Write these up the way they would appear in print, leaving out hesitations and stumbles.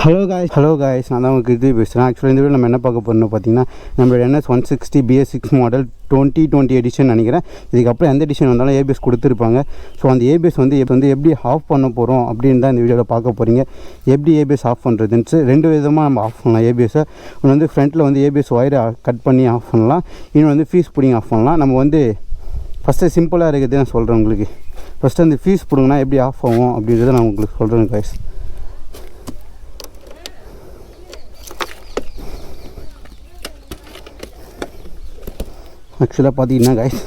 Hello guys நான் தான் உங்களுக்கு இது பேசுகிறேன். ஆக்சுவலாக இந்த வீடியோ நம்ம என்ன பார்க்க போகிறோம்னு பார்த்தீங்கன்னா நம்மளோட NS160 BS6 மாடல் 2020 எடிஷன் நினைக்கிறேன். இதுக்கப்புறம் எந்த எடிஷன் வந்தாலும் ஏபிஎஸ் கொடுத்துருப்பாங்க. ஸோ அந்த ஏபிஎஸ் வந்து எப்படி ஆஃப் பண்ண போகிறோம் அப்படின்னு தான் இந்த வீடியோவில் பார்க்க போகிறீங்க. எப்படி ஏபிஎஸ் ஆஃப் பண்ணுறதுன்னு ரெண்டு விதமாக நம்ம ஆஃப் பண்ணலாம் ஏபிஎஸ்ஸை. ஒன்று வந்து ஃப்ரண்ட்டில் வந்து ஏபிஎஸ் ஒயரை கட் பண்ணி ஆஃப் பண்ணலாம், இன்னொன்று வந்து ஃபீஸ் பிடிங்க ஆஃப் பண்ணலாம். நம்ம வந்து ஃபஸ்ட்டு சிம்பிளாக இருக்கிறதே நான் சொல்கிறேன் உங்களுக்கு. ஃபஸ்ட்டு அந்த ஃபீஸ் பிடுங்கன்னா எப்படி ஆஃப் ஆகும் அப்படின்றத நான் உங்களுக்கு சொல்கிறேன் காய்ஸ். ஆக்சுவலாக பார்த்தீங்கன்னா காய்ஸ்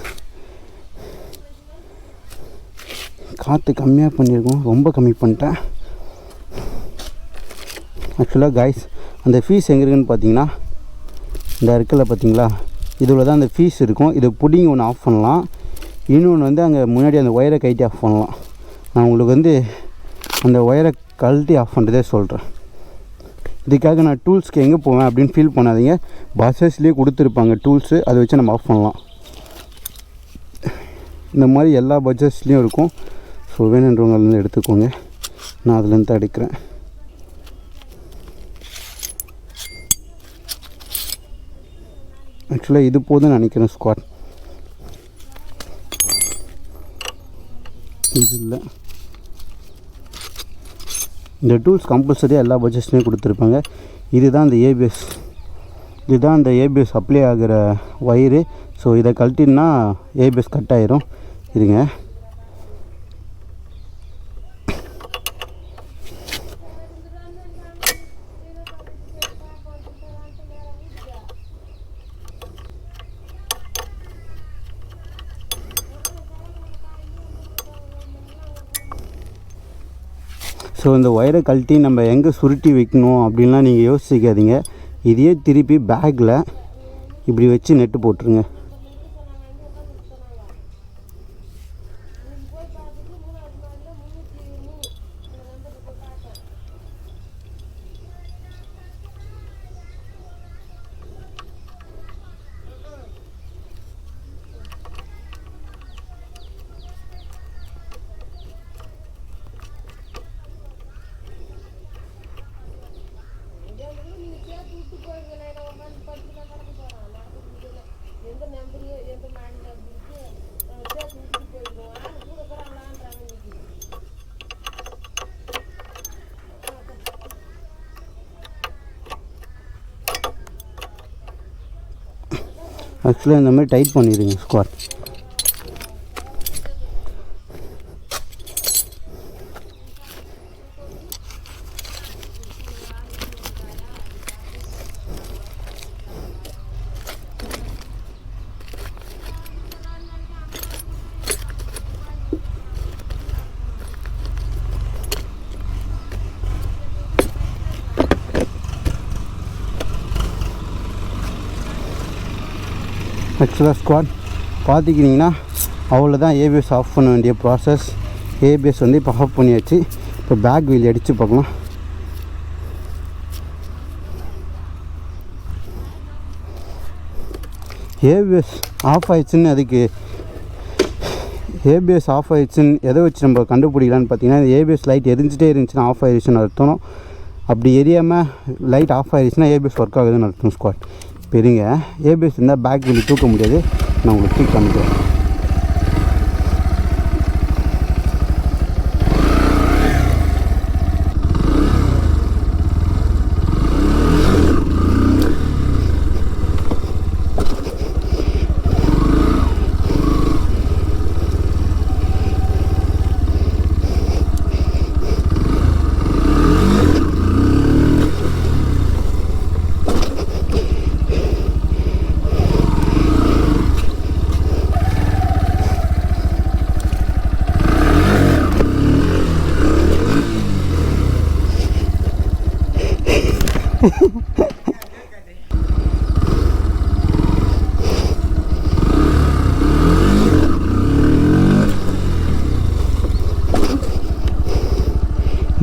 காற்று கம்மியாக பண்ணியிருக்கோம், ரொம்ப கம்மி பண்ணிட்டேன். ஆக்சுவலாக காய்ஸ் அந்த ஃபீஸ் எங்கே இருக்குதுன்னு பார்த்தீங்கன்னா இந்த இருக்குல்ல பார்த்தீங்களா, இதில் தான் அந்த ஃபீஸ் இருக்கும். இதை புடிங்கி ஒன்று ஆஃப் பண்ணலாம், இன்னொன்று வந்து அங்கே முன்னாடி அந்த ஒயரை கழட்டி ஆஃப் பண்ணலாம். நான் உங்களுக்கு வந்து அந்த ஒயரை கழட்டி ஆஃப் பண்ணுறதே சொல்கிறேன். இதுக்காக நான் டூல்ஸ்க்கு எங்கே போவேன் அப்படின்னு ஃபீல் பண்ணாதீங்க. பஜாஜ்லேயே கொடுத்துருப்பாங்க டூல்ஸு, அதை வச்சு நம்ம ஆஃப் பண்ணலாம். இந்த மாதிரி எல்லா பஜாஜ்லேயும் இருக்கும். ஸோ வேணுன்றவங்கலேருந்து எடுத்துக்கோங்க, நான் அதுலேருந்து எடுக்கிறேன். ஆக்சுவலாக இது போதும் நினைக்கிறேன் ஸ்குவாட். இது இல்லை, இந்த டூல்ஸ் கம்பல்சரியாக எல்லா பட்ஜெட்ஸ்லேயும் கொடுத்துருப்பாங்க. இதுதான் இந்த ஏபிஎஸ், இதுதான் இந்த ஏபிஎஸ் அப்ளை ஆகிற ஒயரு. ஸோ இதை கழட்டினா ஏபிஎஸ் கட் ஆகிரும். இதுங்க ஸோ இந்த ஒயரை கழட்டி நம்ம எங்கே சுருட்டி வைக்கணும் அப்படின்லாம் நீங்கள் யோசிக்காதீங்க. இதையே திருப்பி பேக்கில் இப்படி வச்சு நெட்டு போட்டுருங்க. ஆக்சுவலாக இந்த மாதிரி டைட் பண்ணிடுங்க ஸ்குவாட். ஆக்சுவலாக ஸ்குவாட் பார்த்துக்கிட்டிங்கன்னா அவ்வளோதான் ஏபிஎஸ் ஆஃப் பண்ண வேண்டிய ப்ராசஸ். ஏபிஎஸ் வந்து இப்போ ஆஃப் பண்ணியாச்சு. இப்போ பேக் வீல் அடித்து பார்க்கலாம். ஏபிஎஸ் ஆஃப் ஆயிடுச்சுன்னு அதுக்கு ஏபிஎஸ் ஆஃப் ஆயிடுச்சுன்னு எதை வச்சு நம்ம கண்டுபிடிக்கலான்னு பார்த்தீங்கன்னா, ஏபிஎஸ் லைட் எரிஞ்சிட்டே இருந்துச்சுன்னா ஆஃப் ஆயிடுச்சுன்னு அர்த்தம். அப்படி எரியாமல் லைட் ஆஃப் ஆயிடுச்சுன்னா ஏபிஎஸ் ஒர்க் ஆகுதுன்னு அர்த்தம் ஸ்குவாட். பெருங்க ஏபிஎஸ் இருந்தால் பேக் வீல் தூக்க முடியாது, நான் உங்களுக்கு தூக்கி காமிக்கிறேன்.